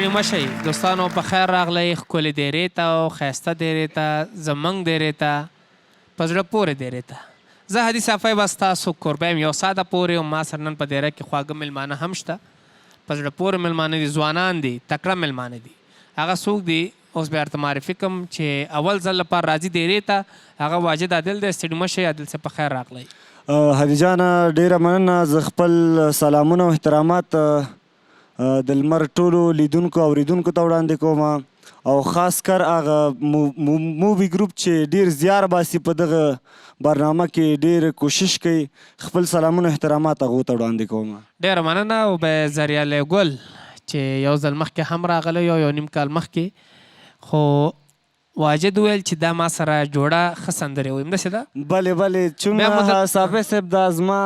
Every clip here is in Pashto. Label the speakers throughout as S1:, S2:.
S1: ستړي مشئ دوستانو، په خیر راغلی ښکلې دیرې ته او ښایسته دیرې ته، زموږ دیرې ته، په زړه پورې دیرې ته. زه هادي صافی به ستاسو کوربه یم یو ساعته پورې، او ما سره نن په دیره کې خواږه میلمانه هم شته. په زړه پورې میلمانه دي، ځوانان دي، تکړه میلمانه دي. هغه څوک دي اوس بیا ورته معرفي کړم چې اول ځل لپاره راځي دیرې ته. هغه واجد عادل دی. ستړي مشئ عادل صاحب، په خیر راغلی.
S2: هادي جانه ډېره مننه. زه خپل سلامونه او احترامات د لمر ټولو لیدونکو او اوریدونکو ته وړاندې کوم، او خاص کر هغه مووي ګروپ چې ډېر زیار باسي په دغه برنامه کې، ډېر کوشش کوي. خپل سلامونه احترامات هغو ته وړاندې کوم.
S1: ډېره مننه. او به زریالی ګل چې یو ځل مخکې هم راغلی یو نیم کال مخکې، خو واجد ویل چې دا ما سره جوړه ښه سندرې ویم، داسې ده؟
S2: بلې بلې، چون صافی صاحب دا زما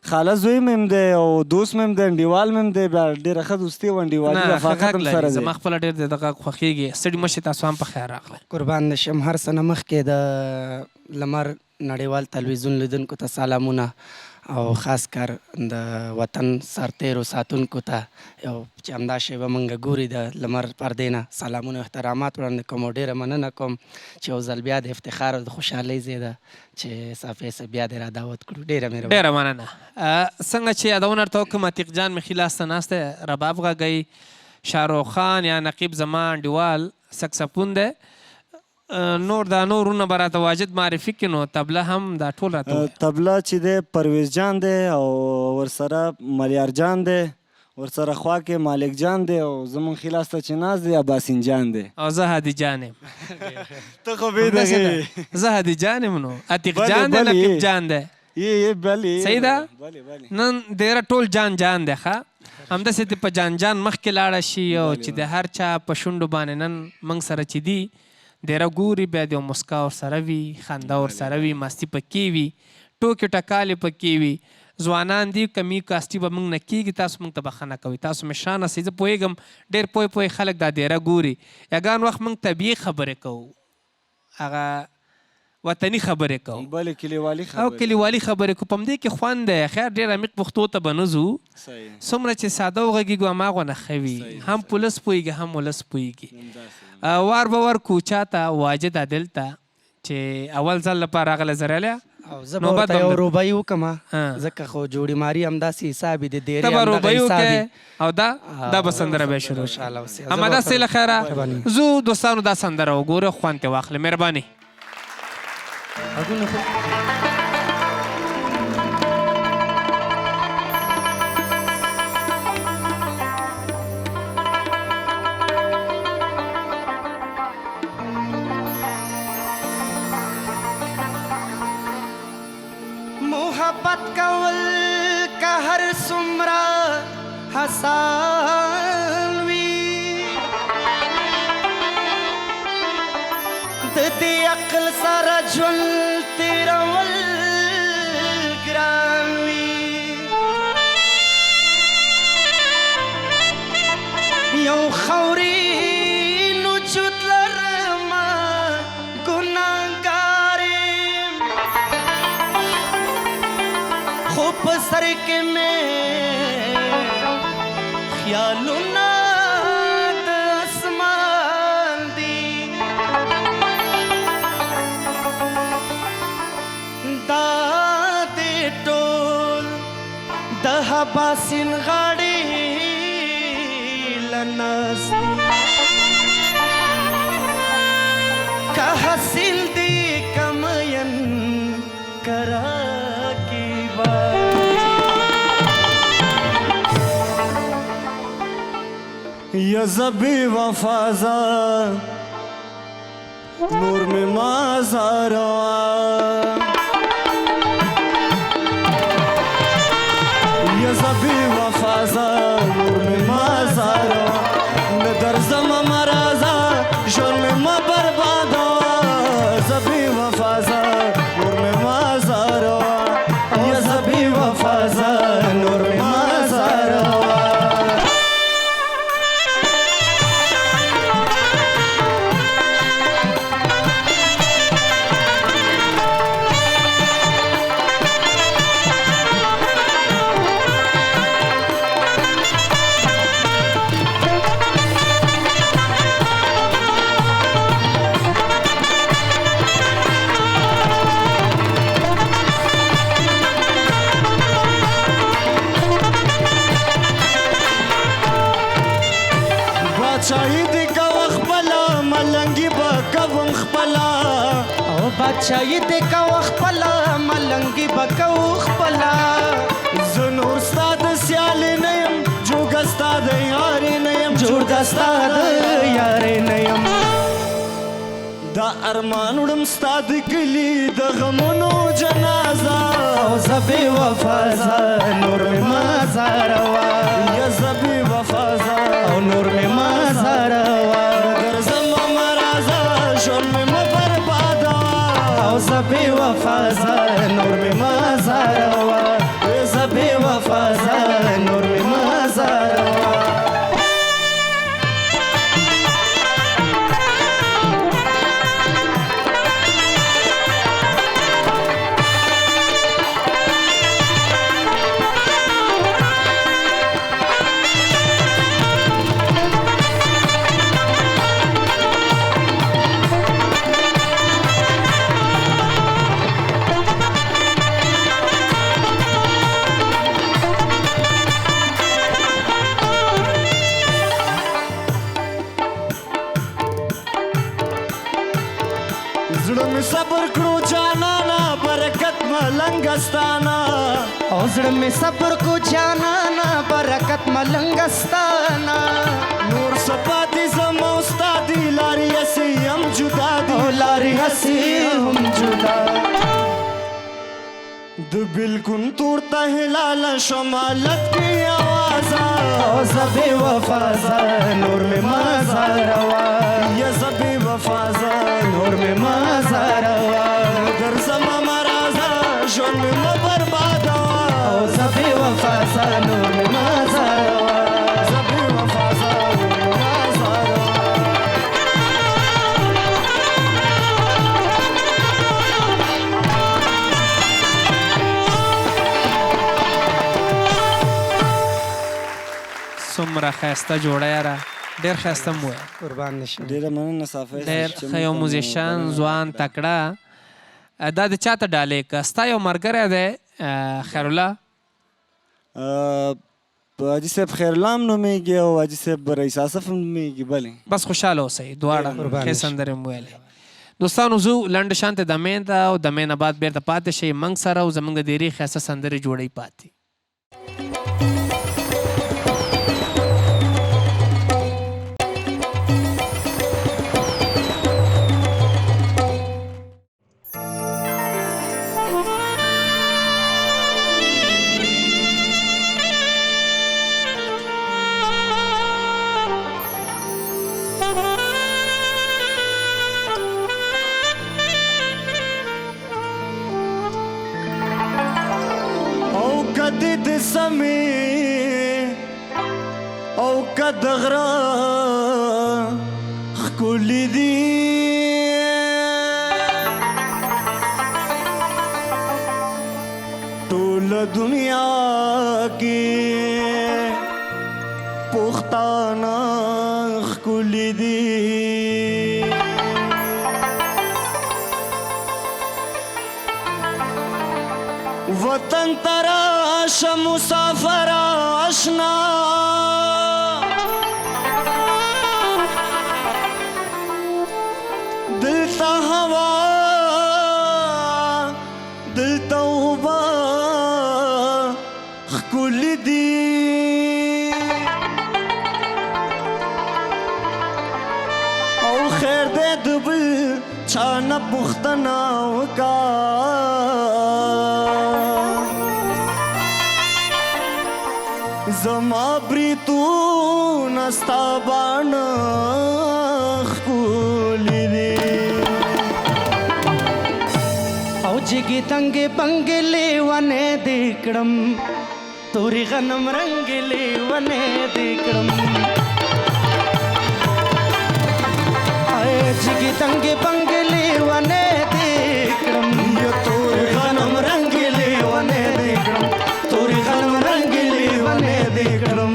S2: خاله زوی مې هم دی او دوست مې هم دی، انډیوال مې هم دی. بیا ډېره ښه دوستي او انډیوالي رفاقت هم سره دی.
S1: زما خپله ډېر د دغه خوښېږي. ستړي مشئ تاسو هم په خیر راغلی.
S3: قربان د شم. هر څه نه مخکې د لمر نړیوال تلویزیون لیدونکو ته سلامونه، او خاص کر د وطن سرتیرو ساتونکو ته یو چې همدا شیبه موږ ګوري د لمر پردې نه سلامونه او احترامات وړاندې کوم، او ډېره مننه کوم چې یو ځل بیا د افتخار او د خوشحالۍ ځای ده چې صافی صاحب بیا دې را دعوت کړو. ډېره
S1: مننه. څنګه چې یادونه درته وکړم، عتیق جان مې ښي لاس ته ناست دی، رباب غږوي. شاهرخ خان یا نقیب زما انډیوال سکسفون دی. نور دا نورونه به راته واجد معرفي کړي. نو طبله هم دا ټول راته
S2: طبله چې دی پرویز جان دی، او ورسره ملیار جان دی، ورسره خوا کې مالک جان دی، او زمونږ ښي لاس ته چې ناست دی عباسین جان دی،
S1: او زه هادي جان یم.
S2: ته خو بېدغې
S1: زه هادي جان یم. نو عتیق جان دی، نقیب جان دی، صحیح ده. نن ډېره ټول جان جان دی. ښه همداسې دې په جان جان مخکې لاړه شي، او چې د هر چا په شونډو باندې نن موږ سره چې دي ډېره ګوري، بیا د مسکا ورسره وي، خندا ورسره وي، مستي پکې وي، ټوکې ټکالې پکې وي. ځوانان دي، کمی کاسټي به موږ نه کېږي، تاسو موږ ته بښنه کوئ. تاسو مشران هسئ، زه پوهېږم ډېر پوه خلک دا دیره ګوري. یګان وخت موږ طبیعي خبرې کوو، هغه وطني خبرې کوو،
S2: بلې کلیوالي
S1: او کلیوالي خبرې کوو. په همدې کې خوند دی. خیر ډېر عمیق پښتو ته به نه ځو، څومره چې ساده وغږېږو هماغونه ښه وي. هم پولس پوهېږي، هم ولس پوهېږي. وار به ور کوچا ته، واجد عادل ته چې اول ځل لپاره راغلی زریالیا.
S3: او زه به ورته یو روبایي وکړم، ځکه خو جوړې ماري همداسې حساب یې د دیرې
S1: ته به روبایي وکړې، او دا به سندره به شروع شي. همداسې له خیره زو دوستانو دا سندره وګورئ، خوند ترې واخلئ. مهرباني.
S3: محبت کول که هر څومره حسان وي، د دې عقل سره ژوند تېرول ګران وي. یو خاورین وجود لرمه، ګناهګار یم، خو په سر کې مې خیالونه د اسمان دي. دا دې ټول د حباسین غاړې له ناز دي، که حاصل دي که مین کرا
S2: یا زبی وفازا نور میں مازارا، یا زبی وفازا نور میں مازارا، ندر زم مرازا جن میں ما بربادا، زبی وفازا نور میں مازارا، یا زبی وفازا نور میں مازارا.
S3: چای دې کوه خپله ملنګي به کوو خپله
S2: زه نور ستا د سیالې نه یم جوګه ستا د یارې نه یم
S3: جوړه ستا د یارې نه یم
S2: دا ارمان وړم ستا د کلي د غمونو جنازه
S3: او زه بې وفا زه نور مې مه زاروه
S2: یا زه بې وفا زه
S3: او نور مې مه زاروه
S2: ګرځمه مه راځه ژوند مې مه بربادوه
S3: او زه بې وفا زه نور مې مه زاروه زه بې وفا زه نور مې مه زاروه
S2: زړه مې صبر کړو جانانا برکت ملنګستانا
S3: او زړه مې صبر کو جانانا برکت ملنګستانا
S2: نور سپاتې زما او ستا دي لارې هسې هم جدا دي
S3: او لارې هسې هم جدا
S2: د بلکن تور ته هلاله شمالت کې آوازه
S3: او زه بې وفا زه نور مې مه زاروه
S2: یا زه بې وفا زه
S3: نور مې مه زاروه
S2: ګرځمه مه راځه ژوند مې مه بربادوه
S3: او زه بې وفا زه نور مې مه زاروه
S2: زه بې وفا زه نور مې مه زاروه
S1: څومره ښایسته جوړه یاره ډېر ښایسته مو ویل
S3: قربان نشم
S2: ډېره مننه صافی
S1: ډېر ښه یو موزیشن ځوان تکړه دا د چا ته ډالۍ که ستا یو ملګری دی خیرالله
S2: حاجي صاحب خیرالله هم نومېږي او حاجي صاحب رئیس آصف هم نومېږي بلې
S1: بس خوشحاله اوسئ دواړه ښې سندرې مو ویلې دوستانو زه لنډ شانته دمین ته او دمین نه بعد بیرته پاتې شئ موږ سره او زموږ د ډېرې ښایسته سندرې جوړی پاتې
S2: او که د غره ښکلي دي ټوله دنیا کې پښتانه ښکلي دي وطن تراشه مسافر آشنا دلته هوا دلته اوبه ښکلي دي او خیر دی د بل چا نه پوښتنه وکړه زما بریتونه ستا باڼه ښکلي دي
S3: او جګې تنګې بنګې لیونې دې کړم تورې غنم رنګې لیونې دې کړم جګې تنګې بنګې لیونې دې کړم تورې غنم رنګې لیونې دې کړم تورې غنم رنګې لیونې دې کړم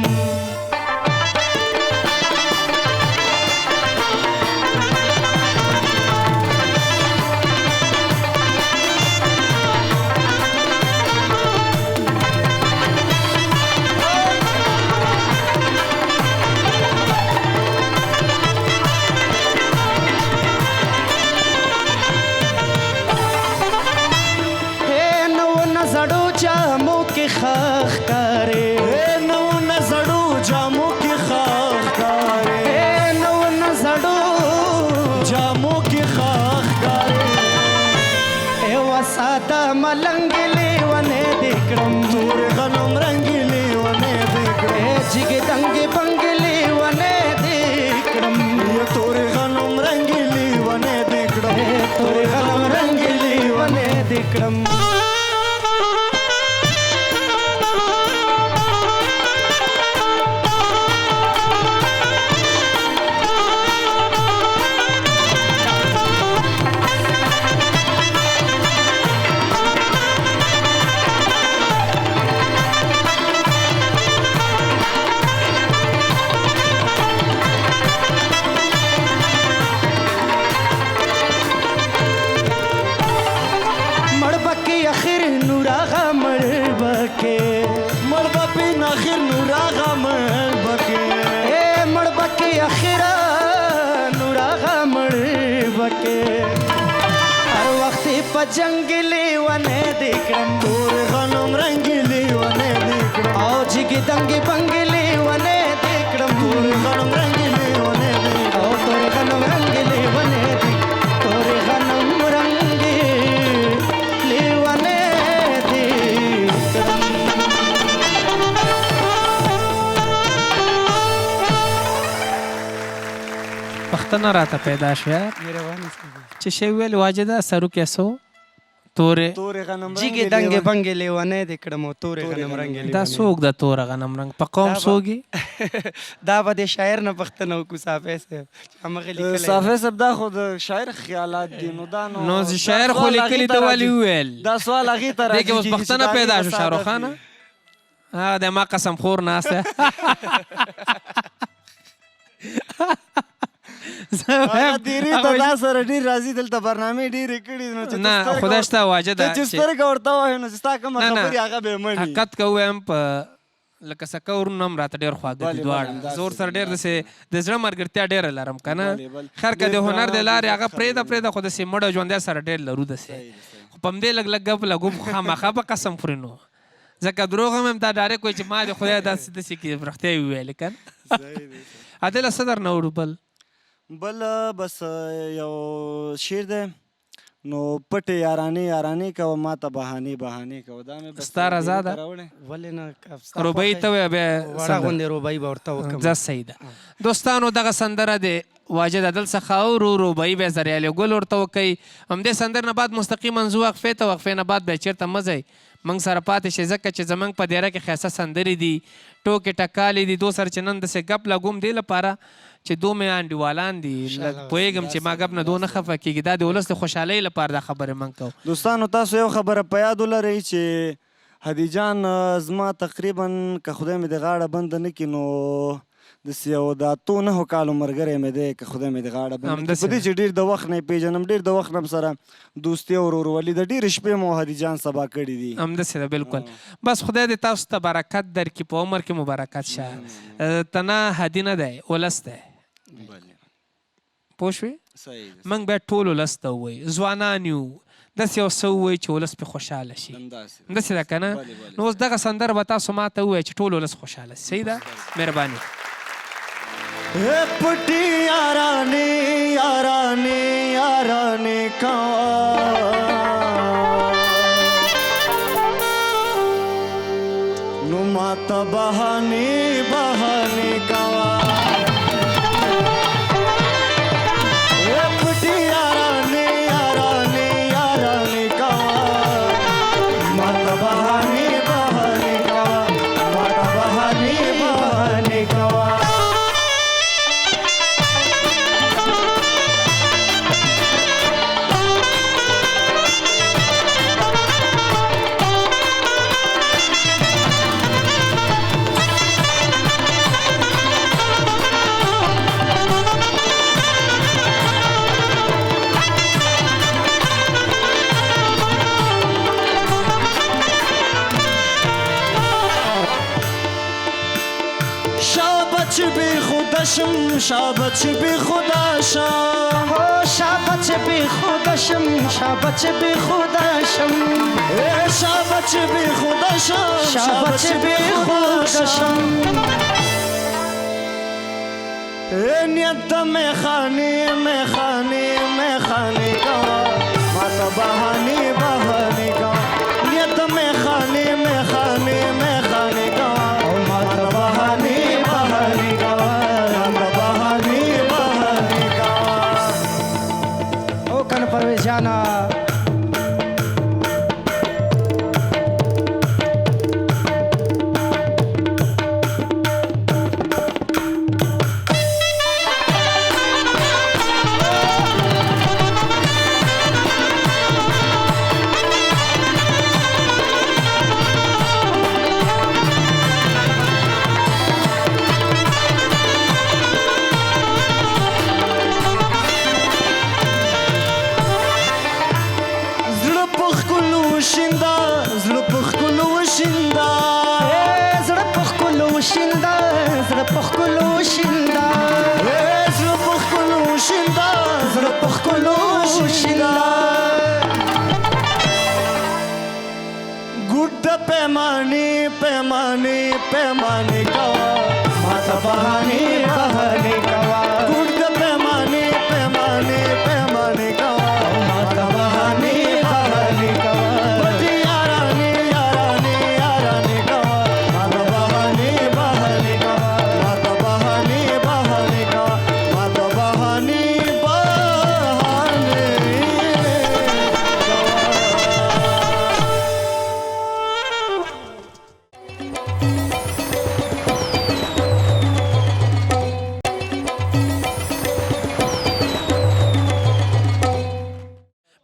S3: د ملنګ لیونې دې کړم
S2: تورې غنم رنګې لیونې دې کړم
S3: جګې دنګې بنګې لیونې دې کړم
S2: تورې غنم رنګې لیونې دې کړم
S3: تورې غنم رنګې لیونې دې کړم جنگلی ونه دې کړم
S2: تورې غنم رنګلی ونه دې کړم
S3: او جګې دنګې بنګلی ونه دې کړم
S2: تورې غنم رنګلی ونه دې
S3: او تورې غنم رنګلی ونه دې تورې غنم رنګلی ونه دې کړم
S1: پښتنه راته پیدا شوه چې شی ویل واجده سرو کیسو
S2: تورې غنم
S3: جګې دنګې بنګې لیونې دې کړم او تورې غنم رنګې
S1: دا څوک د تور غنم رنګ په قوم څوګي
S3: دا به د شاعر نه پښتنه وکړو صافی صاحب همغه لیکلی
S2: صافی صاحب دا خو د شاعر خیالات دي نو دا
S1: نو شاعر خو لیکلي ته ولې وویل
S2: دا سوال هغې ته
S1: دی کې اوس پښتنه پیدا شو شاهرخ خانه د ما قسم خور ناسته
S2: دیری ته دا سره ډېر راځي دلته برنامې ډېرې کړي نو چې
S1: نه خدای شته واجه ده
S2: چې سترګه ورته ووایې نو چې ستا کومه خبرې هغه به یې مني
S1: حقیقت که ووایم په لکه سکه ورونه هم راته ډېر خواږه دي دواړه زور سره ډېر داسې د زړه ملګرتیا ډېره لرم که نه خیر که د هنر د لارې هغه پرېږده خو داسې مړه ژوندی سره ډېر لرو داسې خو په همدې لږ لږ ګپ لګو خامخا به قسم خوري نو ځکه دروغ هم دا ډایرکټ وایي چې ما د خدای داسې داسې کې رښتیا یې وویلې که نه عادله څه درنه وړو
S2: بل بس یو شعر دی نو پټې یارانې یارانې کوه ما ته بهانې بهانې کوه دا مې
S1: ستا رضا ده
S3: ولې نه
S1: روبۍ ته وایه بیا
S3: وړه غوندې روبۍ به ورته وکړم
S1: زه صحیح ده دوستانو دغه سندره د واجد عدل څخه اورو روبۍ به زریال ګل ورته وکوي همدې سندر نه بعد مستقیما ځو وقفې ته وقفې نه بعد بیا چېرته مه ځئ موږ سره پاتې شئ ځکه چې زموږ په دیره کې ښایسته سندرې دي ټوکې ټکالې دي دو سره چې نن داسې ګپ لګوم دې لپاره چې دو مې انډیوالان دي پوهېږم چې ما ګپ نه دو نه خفه کېږي دا د ولس د خوشحالۍ لپاره دا خبرې موږ کوو
S2: دوستانو تاسو یو خبره په یاد ولرئ چې هدي جان زما تقریبا که خدای مې د غاړه بنده نه کړي نو داسې یو د اتو نهو کالو ملګری مې دی که خدای مې د غاړه بنده کړي په دې چې ډېر د وخت نه یې پېژنم ډېر د وخت نه سره دوستي او ورورولي د ډېرې شپې مو هدي جان سبا کړي دي
S1: همداسې ده بلکل بس خدای دې تاسو ته برکت درکړي په عمر کې مبارکت شه تنه هدي نه دی ولس دی پوه شوې موږ باید ټول ولس ته ووایو ځوانان یو داسې یو څه ووایي چې ولس پرې خوشحاله شي همداسې ده که نه نو اوس دغه سندره به تاسو ما ته ووایئ چې ټول ولس خوشحاله شي صحیح ده مهرباني
S2: پټي یارانې یارانې یارانې کوه نو ماته بهانې بهانې کوه شابت بی خدا شم شابت بی خدا شم شابت بی خدا شم شابت بی خدا شم شابت بی خدا شم نیت میخانی میخانی میخانی کوا ماتا بهانی بهانی पैमाने पैमाने पैमाने कवा माता बहाने बहाने कवा गुड पैमाने पैमाने पैमाने कवा माता बहाने बहाने कवा बड़ी याराने याराने याराने कवा माता बहाने बहाने कवा माता बहाने बहाने कवा माता बहाने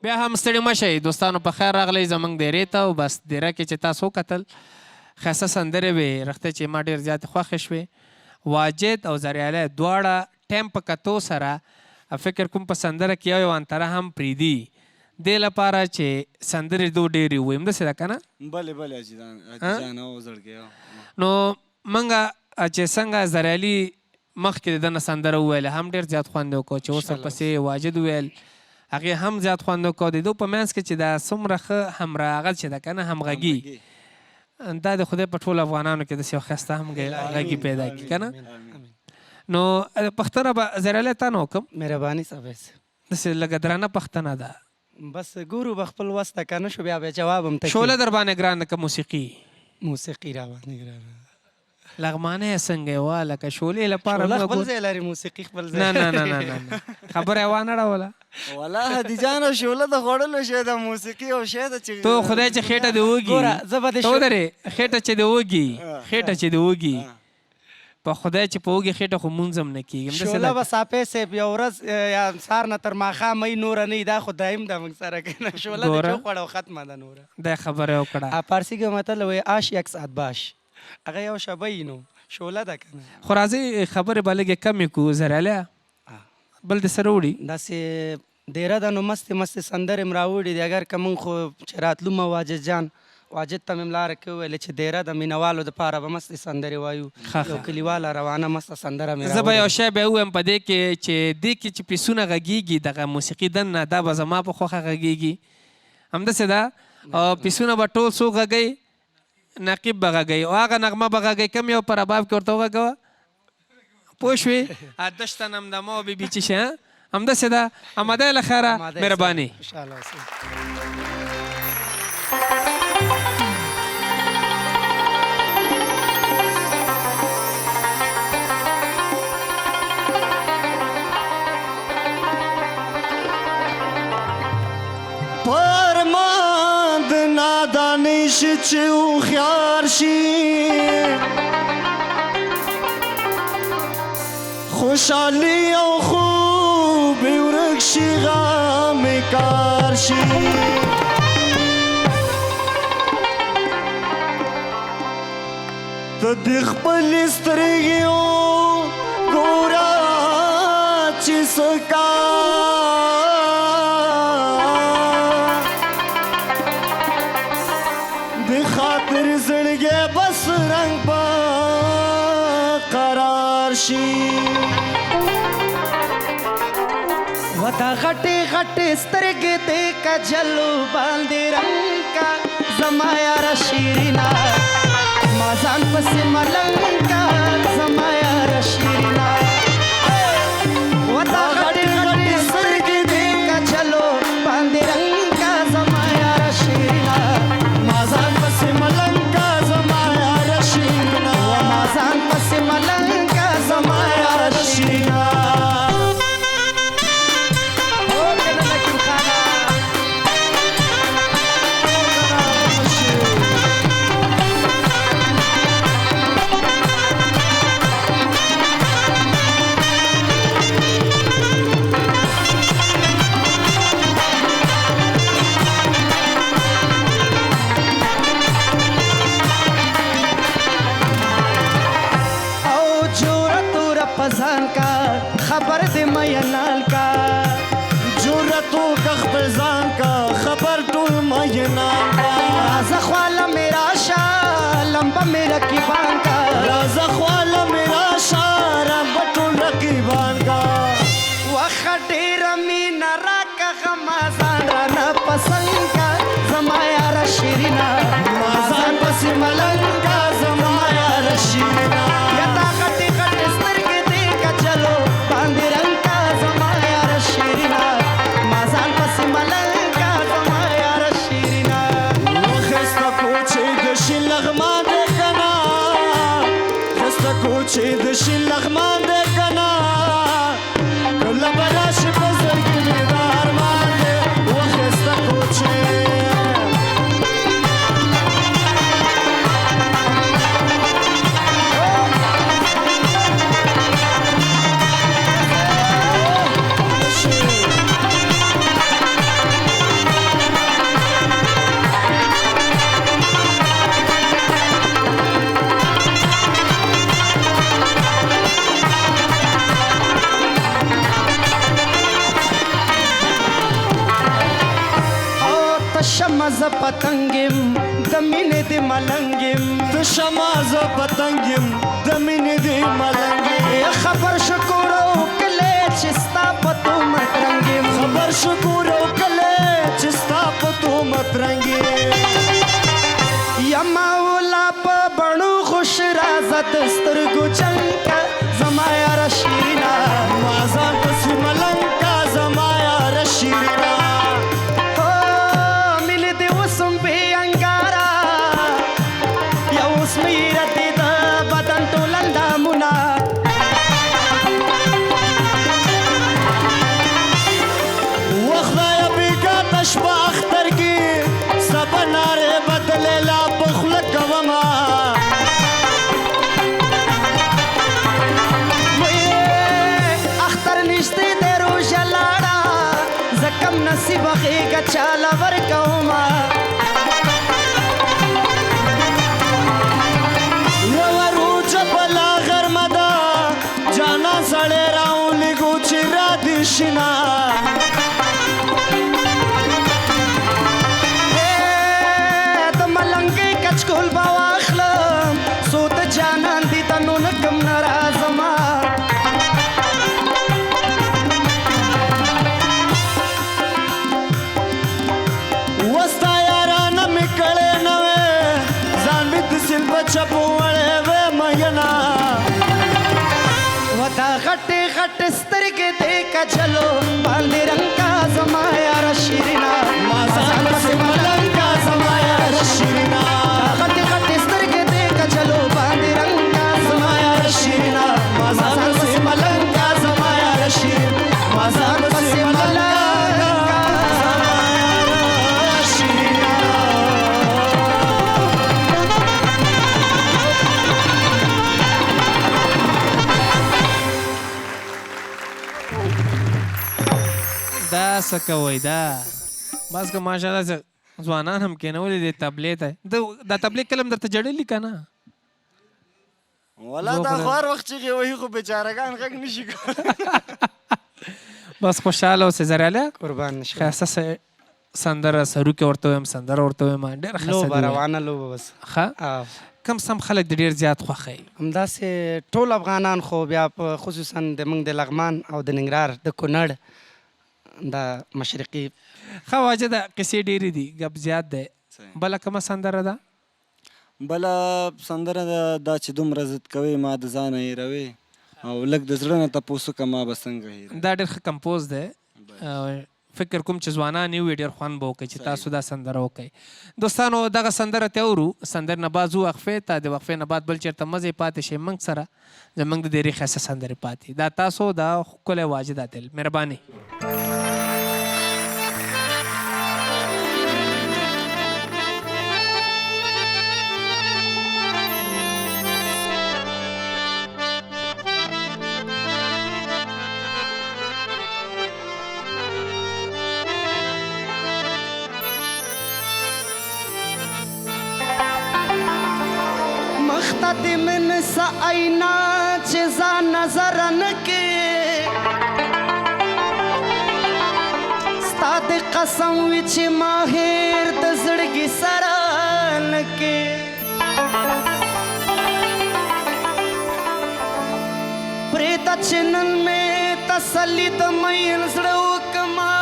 S1: بیا هم ستړي مه شئ دوستانو په خیر راغلی زموږ دیرې ته او بس دیره کې چې تاسو وکتل ښایسته سندرې وې رښتیا چې ما ډېر زیاتې خوښې شوې واجد او زریالی دواړه ټایم په کتو سره فکر کوم په سندره کې یو انتره هم پرېږدي دې لپاره چې سندرې دو ډېرې ووایي همداسې ده که نه
S2: بله بله حاجي جان او زړګی
S1: نو موږ چې څنګه زریالي مخکې د ده نه سندره وویله هم ډېر زیات خوند یې وکړو چې اوس ورپسې واجد وویل هغې هم زیات خوند وکړو د دو په منځ کې چې دا څومره ښه همراغت چې ده که نه همغږي دا د خدای په ټولو افغانانو کې داسې یو ښایسته همغږي پیدا کړي که نه نو پښتنه به زریالی تا نه وکړم
S3: مهرباني صاحب
S1: داسې لږه درانه پښتنه ده
S3: بس ګورو به خپل وس ته که نه شو بیا جواب هم ته
S1: شوله در باندې ګران ده که موسیقي
S3: موسیقي را باندې ګرانه
S1: لغمانه یې څنګه یې وا لکه شولې لپاره
S3: شوله خپل ځای لري موسیقي خپل ځای
S1: نه نه نه نه خبره یې وانه اړوله
S2: والله هدي جان شوله د خوړلو شی ده موسیقي او شی ده چې
S1: تو خدای چې خېټه دې وږي
S3: ګوره زه به
S1: ته ودرې خېټه چې دې وږي خېټه چې دې وږي په خدای چې په وږي خېټه خو مونځ هم نه کېږي
S3: شوله به صافی صاحب یو ورځ یا سهار نه تر ماښامه نوره نه دا خو دایم ده موږ سره که نه شوله دې وخوړه او ختمه ده نوره
S1: دا خبره یې وکړه
S3: فارسي کې متل وایي آش یک ساعت باش هغه یو شبه یي نو شوله ده که نه
S1: خو راځئ خبرې به لږې کمې کړو زریالیا بل دې سره وړي
S3: داسې دیره ده نو مستې مستې سندرې م راوړي دي اگر که موږ خو چې راتلو مه واجد جان واجد ته مې لاره کې وویلې چې دیره د مینهوالو دپاره به مستې سندرې وایو یو کلیواله روانه مسته سندره مې
S1: زه به یو شی بیا ووایم په دې کې چې دې کې چې پیسونه غږېږي دغه موسیقي دننه دا به زما په خوښه غږېږي همداسې ده او پیسونه به ټول څوک غږوي نقیب به غږوي او هغه نغمه به غږوي کوم یو په رباب کې ورته وغږوه پوه شوې دشته نمدمه او بیبي چې شي همداسې ده آماده یې له خیره مهرباني
S2: پرمان د نادانش چې هوښیار شي خوشحالي او خوب یې ورک شي غم یې کار شي ته د خپلې سترګې ګوره چې څه د خاطر زړګی بس رنګ په قرار شي
S3: وتا غټې غټې سترګې دې کجلو باندې رنګ کا زما یاره شیرینا ما ځان پسې ملنګ کا زما یاره شیرینا وتا غټې غټې سترګې دې کجلو باندې رنګ کا زما یاره شیرینا
S2: ما ځان پسې ملنګ کا زما یاره شیرینا
S3: ما ځان پسې ملنګ کا زما یاره شیرینا ځان کا خبر دې مینال کا
S2: جرأتو کا خپل ځان کا خبر ټول مینال کا
S3: رازه خواله میرا شا لمبه میرا کیبان کا
S2: رازه خواله میرا شا لمبه ټول رقیبان کا
S3: وخت ډېره مینه راکه غما ځان رانه پسند کا زما یاره شیرینا
S2: ما ځان پسې ملنګه زما یاره شیرینا
S3: یا تا غټې غټې سترګې دې کچلو باندې رنګه زما یاره شیرینا ما ځان پسې ملنګه زما یاره شیرینا
S2: خسته کوچې د شین لغمان دی که نه خسته کوچې د شین لغمان دی که نه کله به راشي په زړګي مې د ارمان دی وخسته کوچې
S3: شمز پتنګم د مینې د ملنګم
S2: د شماز پتنګم د مینې د ملنګې
S3: خبر شکر او کله چې ستا په تهمت رنګم
S2: خبر شکر او کله چې ستا په تهمت رنګې
S3: یما ولا په بڼو خوش رازه د سترګو چنکه زما یاره شیرینا
S2: ما ځان پسې ملنګه زما یاره شیرینا
S3: نصیب غیږه چاله ورکومه
S2: یوه روجه بله غرمه ده جانان سړی راولېږو چې را دې شینه
S3: د ملنګې کچکول به واخلم څو د جانان دي ته نو نه کم نه راځمه
S2: چپو وړې وې مینه
S3: ودا غټې غټې سترګې دې کچلو باندې رنګه زما یاره شیرینا
S2: ما ځان پسې ملنګه زما یاره شیرینا
S3: غټې غټې سترګې دې کچلو باندې رنګه
S2: زما یاره شیرینا ما ځان پسې ملنګه زما یاره شیرینا ما ځان پسې ملنګه
S1: دا څه کوئ دا بس که ماشاءالله ځوانان هم کېنولي دي تبلې ته دا تبلې کلم درته جړلي که نه
S2: والا دا خو هر وخت چغې وهي خو بېچارهګان غږ نه شي کولی
S1: بس خوشحاله اوسې زریاله
S3: قربان
S1: ښایسته سندره سروکې ورته ویم سندره ورته ویم ډېره ښه
S3: لوبه روانه لوبه بس
S1: ښه کم سم خلک د ډېر زیات خوښوي
S3: همداسې ټول افغانان خو بیا په خصوصا د موږ د لغمان او د ننګرهار د کونړ دا مشرقي
S1: ښه واجه ده قصې ډېرې دي ګپ زیات دی بله کومه سندره ده
S2: بله سندره ده دا چې دومره ضد کوې ما د ځانه هېروې او لږ د زړه نه تپوس وکړه ما به څنګه هېروې
S1: دا ډېر ښه کمپوز دی فکر کوم چې ځوانان یې وي ډېر خوند به وکړي چې تاسو دا سندره وکړئ دوستانو دغه سندره ته اورو سندرې نه بعد ځو وقفې ته د وقفې نه بعد بل چېرته مزې پاتې شي موږ سره زموږ د ډېرې ښایسته سندرې پاتې دا تاسو دا ښکلی واجد عادل مهرباني
S3: مخته د من څه اینا چې ځان نظر نه کې ستا د قسم وي چې ما هېر د زړګي سره نه کې پرېږده چې نن مې تسلي د مین زړه وکړمه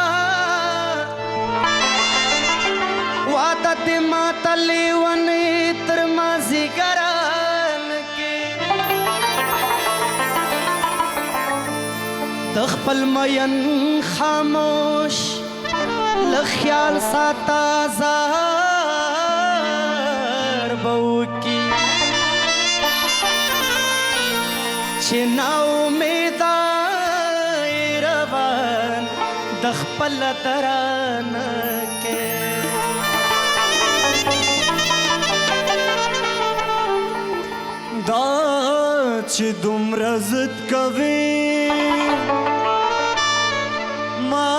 S3: واده دې ماته لیونۍ تر خپل مین خاموش له خیال ساته زار به وکي چې ناامیده روان د خپل ترانه کې
S2: دا چې دومره ضد کوي ما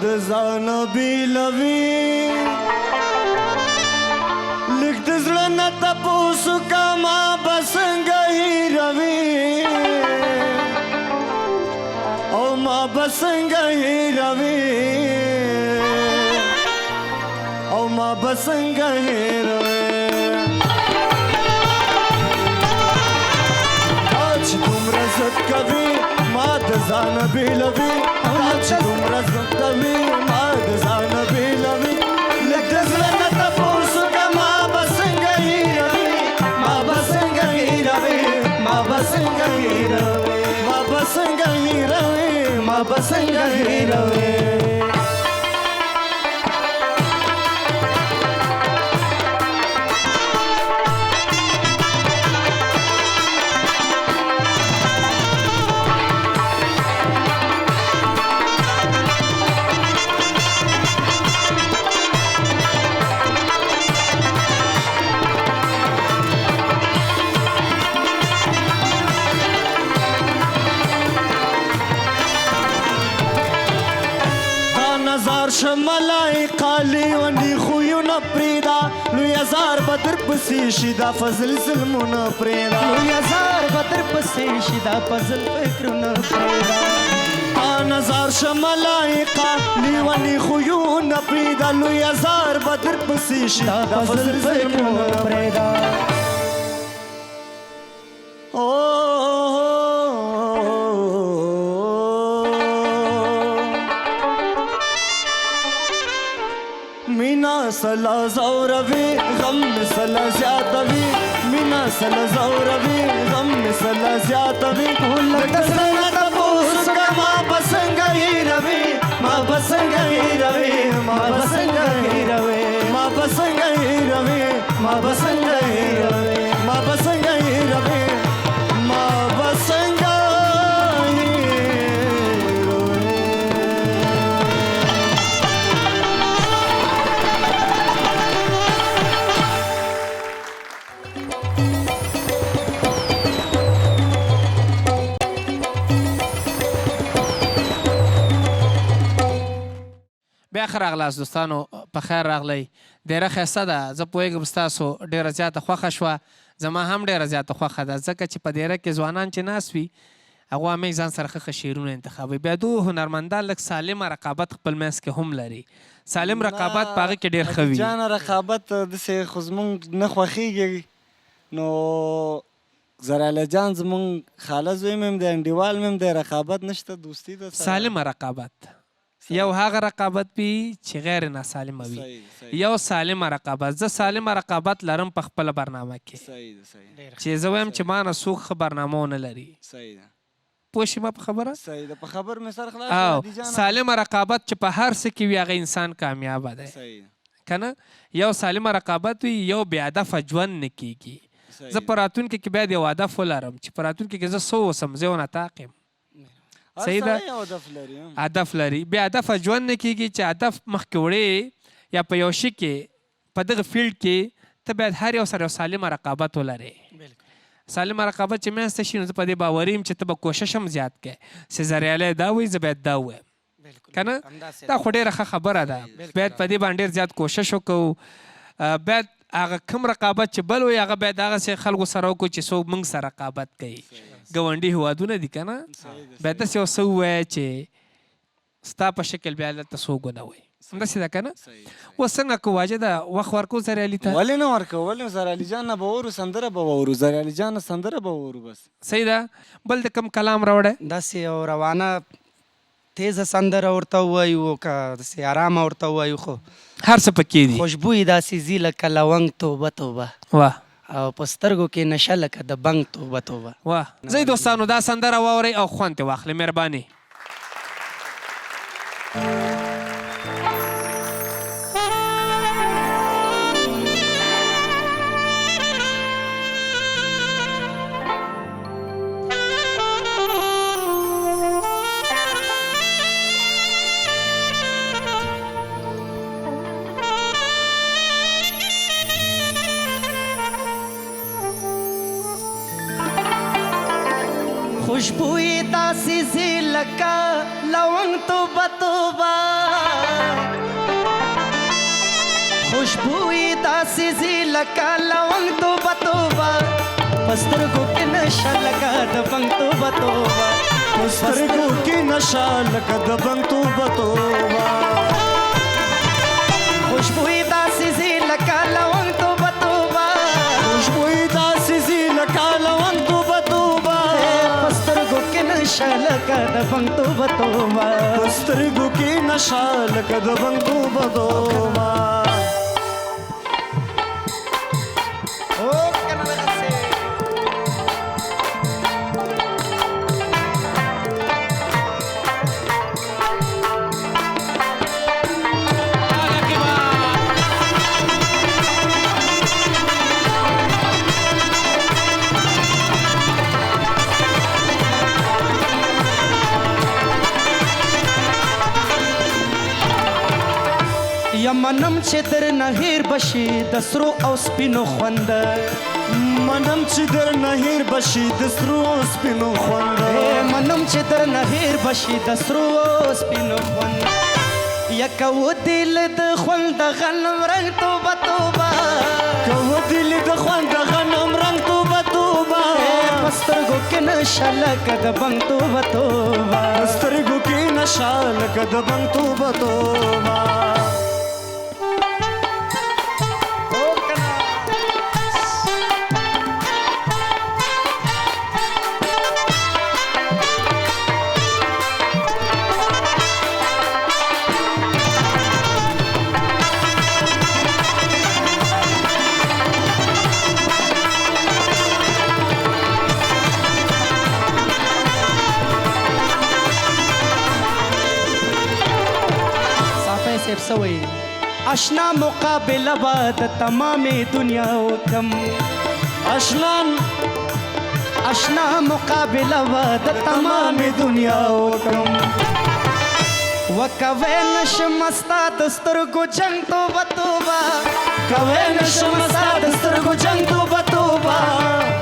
S2: د ځانه بېلوي لږ د زړه نه تپوس وکړه ما به څنګه هېروي او ما به څنګه هېروي او ما به څنګه هېروي ضد کوي ما د ځانه بېلوي دا چې دومره ضد کوي ما د ځانه بېلوي لږ د زړه نه تپوس وکړه ما به څنګه هېروي ما به څنګه هېروي ما به څنګه هېروي ما به څنګه هېروي ما به څنګه هېروي شملای قالی ونی خویونه پریدا لوی هزار به در پسې شي دا فضل ظلمونه پریدا لوی هزار به در پسې شي دا فضل فکرونه پریدا نظر شملای قالی ونی خویونه پریدا لوی هزار به در پسې شي دا فضل ظلمونه پریدا مینا سلا زوروي غم سلا زیاتوي مینا سلا زوروي غم سلا زیاتوي لږ زړه تپوس وکړه ما به څنګه هېروي ما به څنګه هېروي ما به څنګه هېروي ما به څنګه هېروي ما به څنګه هېروي ما به څنګه هېروي ما به څنګه
S1: بیا ښه راغلاست دوستانو په خیر راغلی ډېره ښایسته ده زه پوهېږم ستاسو ډېره زیاته خوښه شوه زما هم ډېره زیاته خوښه ده ځکه چې په دیره کې ځوانان چې ناست وي هغوی همېش ځان سره ښه شعرونه انتخابوي بیا دو هنرمندان لږ سالمه رقابت خپل منځ کې هم لري سالم رقابت په هغې کې ډېر ښه وي
S2: جانه رقابت داسې خو زمونږ نه خوښېږي نو زراله جان زمونږ خاله زوی مې هم دی انډیوال مې هم دی رقابت نشته دوستي ده
S1: سالمه رقابت یو هغه رقابت وي چې غیر ناسالمه وي یو سالمه رقابت زه سالمه رقابت لرم په خپله برنامه کې چې زه وایم چې ما نه څوک ښه برنامه ونه لري پوه شي ما په خبره سالمه رقابت چې په هر څه کې وي هغه انسان کامیابه دی که نه یو سالمه رقابت وي یو بې هدفه ژوند نه کېږي زه په راتلونکي کې باید یو هدف ولرم چې په راتلونکي کې زه څه اوسم زه یو نطاق یم صحیح ده هدف لري بې هدفه ژوند نه کېږي چې هدف مخکې وړې یا په یو شي کې په دغه فیلډ کې ته باید هر یو سره یو سالمه رقابت ولرې سالمه رقابت چې منځته شي نو زه په دې باوري یم چې ته به کوشش هم زیات کوې چې زریالی دا وایي زه باید دا ووایم که نه دا خو ډېره ښه خبره ده باید په دې باندې ډېر زیات کوشش وکړو باید هغه کوم رقابت چې بل وي هغه باید هغسې خلکو سره وکړو چې څوک موږ سره رقابت کوي ګاونډي هېوادونه دي که نه باید داسې یو څه ووایه چې ستا په شکل بیا هلته څوک ونه وایي همداسې ده که نه اوس څنګه کو واجده وخت ورکو زریالي ته
S2: ولې نه ورکو ولې زریالي جان نه به وورو سندره به وورو زریالي جان نه سندره به وورو بس
S1: صحیح ده بل د کوم کلام راوړی
S3: داسې یو روانه تیزه سندره ورته ووایو که داسې ارامه ورته ووایو خو
S1: هر څه پکې دي
S3: خوشبویي داسې ځي لکه لونګ توبه توبه
S1: واه
S3: او په سترګو کې نشه لکه د بنګ توبه توبه
S1: واه زه دوستانو دا سندره واورئ او خوند ترې واخلئ مهرباني
S3: खुशबुई दासी सी लका लवंग तोबा तोबा खुशबुई दासी सी लका लवंग तोबा तोबा पस्तरगो के नशा लगा दबंग तोबा तोबा
S2: पस्तरगो के नशा लगा दबंग तोबा तोबा
S3: खुशबुई दासी सी लका लवंग तोबा तोबा
S2: खुशबुई दासी सी लका लवंग तोबा तोबा
S3: पस्तरगो के नशा लगा दबंग तोबा तोबा
S2: पस्तरगो के नशा लगा दबंग तोबा तोबा
S3: منم چې در نهیر بشي د سرو او سپینو خوند
S2: منم چې در نهیر بشي د سرو او سپینو خوند
S3: منم چې در نهیر بشي د سرو او سپینو خوند یکه ودل د خوند غنم رنگ توبه توبه
S2: که ودل د خوند غنم رنگ توبه توبه
S3: پسترګو کې نشه لکه د بنګ توبه توبه
S2: پسترګو کې نشه لکه د بنګ توبه توبه
S3: سوي اشنا مقابله باد تمام دنیا وکم اشنا مقابله باد تمام دنیا وکم وکوي نشمستا دسترګو جنگ توبه توبه کوي نشمستا دسترګو جنگ توبه توبه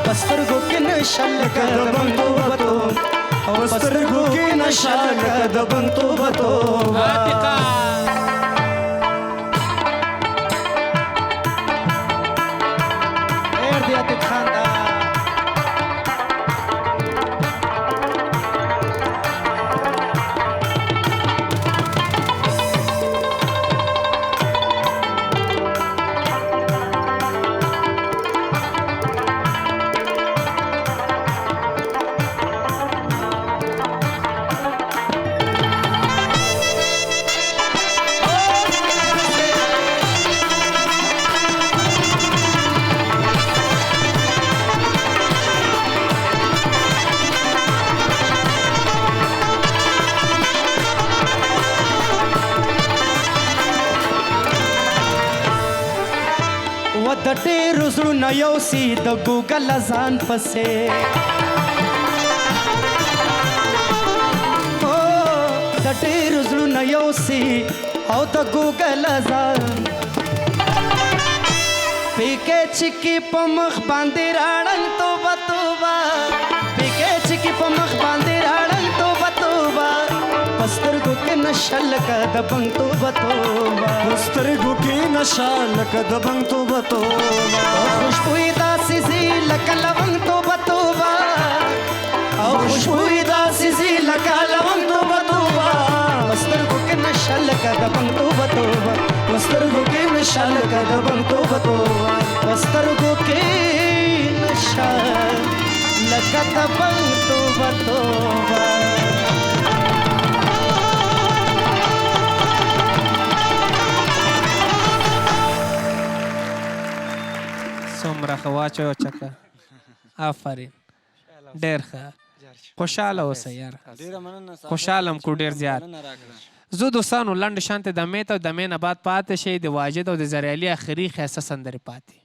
S3: پسترګو کې نشل کړم توبه توبه او پسترګو کې نشل کړم توبه توبه د ډېرو زړونه یوسي د ګوګل ځان پسې د ډېرو زړونه یوسي او د ګوګل ځان پیکې چکی په مخ باندې راړنګ توبه توبه پیکې چکی په مخ باندې راړنګ توبه توبه پسترګو کې نشه لکه د بنګ توبه توبه
S2: پسترګو کې نشه لکه د بنګ توبه توبه
S3: خوشبوئی داسې زی لکه لونګ توبه توبه او خوشبوئی داسې زی لکه لونګ توبه توبه پسترګو کې نشه لکه د بنګ توبه توبه پسترګو کې نشه لکه د بنګ توبه توبه پسترګو کې نشه لکه د بنګ توبه توبه
S1: څومره ښه واچوه چکه آفرین ډېر ښه خوشحاله اوسه یاره خوشحاله م کو ډېر زیات زه دوستانو لنډ شانتې دمې ته دمې نه بعد پاتې شي د واجد او د زریالي آخري ښایسته سندرې پاتې.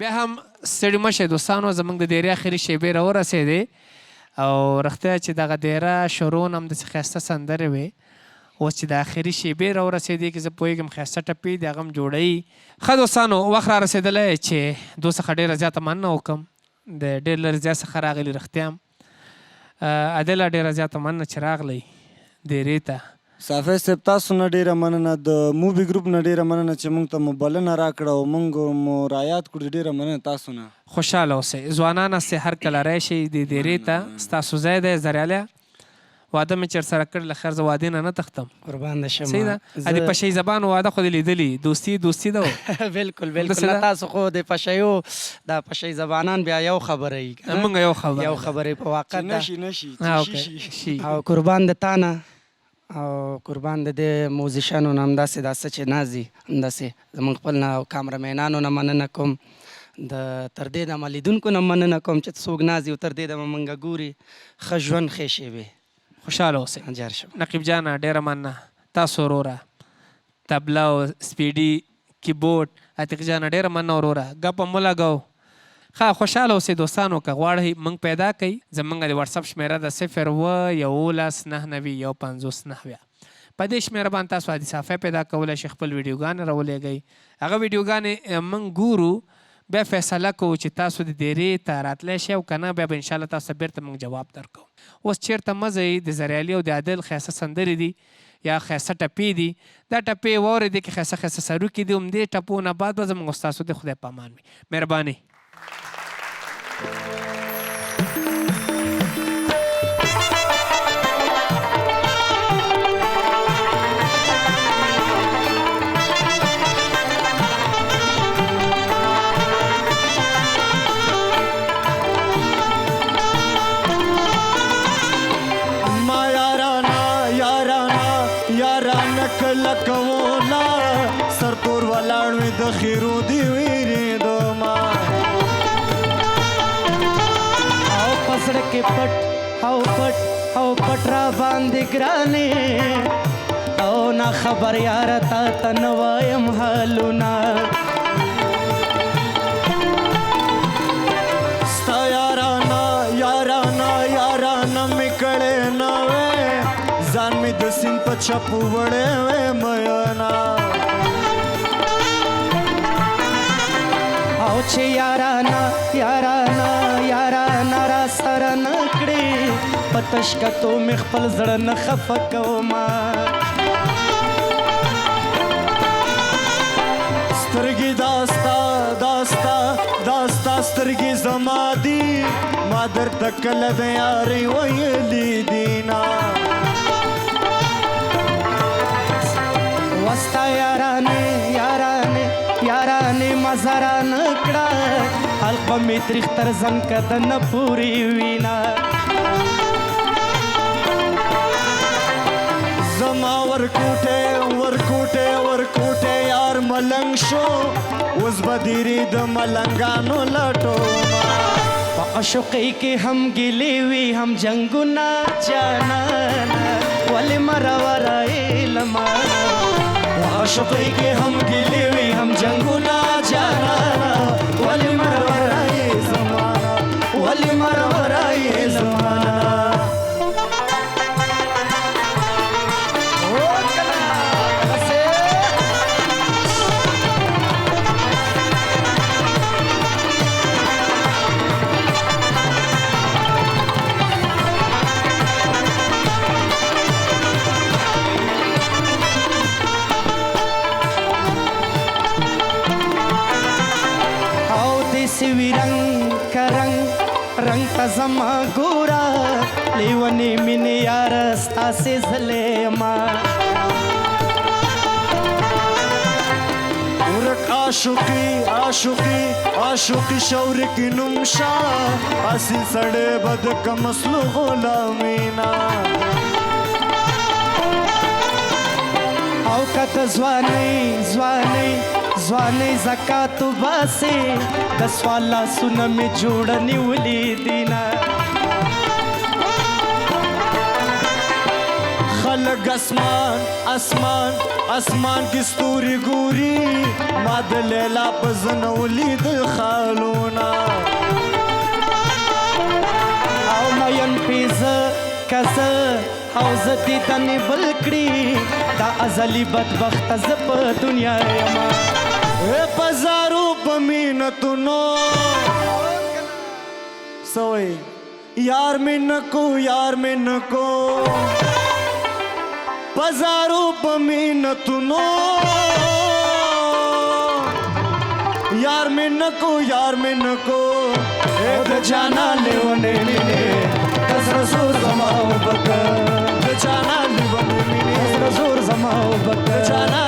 S1: بیا هم ستړي مه شئ دوستانو، زموږ د دیرې آخري شیبې راورسېدې او رښتیا چې دغه دیره شروع هم داسې ښایسته سندرې وې. اوس چې د آخري شیبې راورسېدې کې زه پوهېږم ښایسته ټپې د هغه هم جوړوي. ښه دوستانو وخت رارسېدلی چې دو څخه ډېره زیاته مننه وکړم، د ډېر لرې ځای څخه راغلي. رښتیا هم عادله ډېره زیاته مننه چې راغلی دیرې ته.
S2: صافی صاحب تاسو نه ډېره مننه، د مووي ګروپ نه ډېره مننه چې موږ ته مو بلنه راکړه او موږ مو رایاد کړو. ډېره مننه تاسو نه.
S1: خوشحاله اوسئ ځوانان هستئ، هر کله راشئ دې دیرې ته، ستاسو ځای دی. زریالیه واده مې چې ورسره کړی له خیر زه وادې نه نه تښتم.
S3: قربان د شم.
S1: صحیح ده. د پشۍ زبانو واده خو دې لیدلي، دوستي دوستي ده.
S3: بالکل بالکل. تاسو خو د پشیو د پشۍ زبانان بیا یو خبره یي،
S1: موږ یو
S3: خبرې په واقع ده.
S2: نشي
S3: او قربان د تا نه او قربان د دې موزیشانو نه همداسې دا څه چې نازي همداسې زموږ خپل نه او کامرمینانو نه مننه کوم، تر دې دمه لیدونکو نه مننه کوم چې څوک نازي او تر دې دمه موږ ګوري. ښه ژوند ښې شېبې.
S1: خوشحاله اوسئ.
S3: جار شم.
S1: نقیب جانه ډېره مننه، تاسو وروره تبله او سپیډي کیبورډ عتیق جانه ډېره مننه وروره. ګپ هم ولګو. ښه خوشحاله اوسئ دوستانو. که غواړئ موږ پیدا کوئ، زموږ د واتساپ شمېره ده 011995090. په دې شمېره باندې تاسو حدیث صافی پیدا کولی شئ، خپل ویډیوګانې راولېږئ. هغه ویډیوګانې موږ ګورو، بیا فیصله کوو چې تاسو د دیرې ته راتلی شئ او که نه، بیا به انشاءالله تاسو ته بیرته موږ جواب درکوو. اوس چېرته مه ځئ، د زریالي او د عادل ښایسته سندرې دي یا ښایسته ټپې دي. دا ټپې واورېدې کې ښایسته ښایسته سروکي دي. همدې ټپو نه بعد به زموږ ستاسو د خدای په امان وي. مهرباني.
S2: لکولا سر تور ولاړ وي د خیرو دی ویریدما
S3: او پسړه کې پټ او پټ را باندې ګرانې او نه خبر یار تا تنوایم حالونه
S2: ستا یارانا میکړې نه وې ځان مې د سیند په چپو وړې وې مینا
S3: او چې یارانا را سره نه کړې په تشکتو مې خپل زړه نه خفه کومه
S2: سترګې داستا سترګې زما دي ما درته کله د یارۍ ویلي دينا
S3: وستا یارانې مزاره نه کړه حلق به مې تریخ تر زنکه د نه پورې وینا
S2: زما ورکوټې یار ملنګ شو اوس به دیرې د ملنګانو لټوما
S3: په عشقۍ کې هم ګیلې وي هم جنګونه جانانه ولې مرور علما
S2: په عشقۍ کې هم ګیلې وي هم جنګونه جانانه ولې مرور زمانه ولې مرور زمانه
S3: رنگ تا زما ګورا لیونی مینې یار ستاسې ظلما
S2: ورک عاشقی شور کی نمشا اصل سڑے بد کمسلو غلامینا
S3: او کت ځواني زکات باسي د سوالا سونه می جوړ نیولې دینا
S2: خلق اسمان اسمان اسمان کی ستوري ګوري ما د لیلا په زنولي د خالونا
S3: او مین پیزه کزه او زدی دنی بلکړي دا ازلی بدبخت ز په دنیا یما
S2: اے پزارو پمینتونو سوئی یار منکو پزارو پمینتونو یار منکو اے د جانا لیونے مینے دزر زور زماو بک د جانا لیونے مینے دزر زور زماو بک د جانا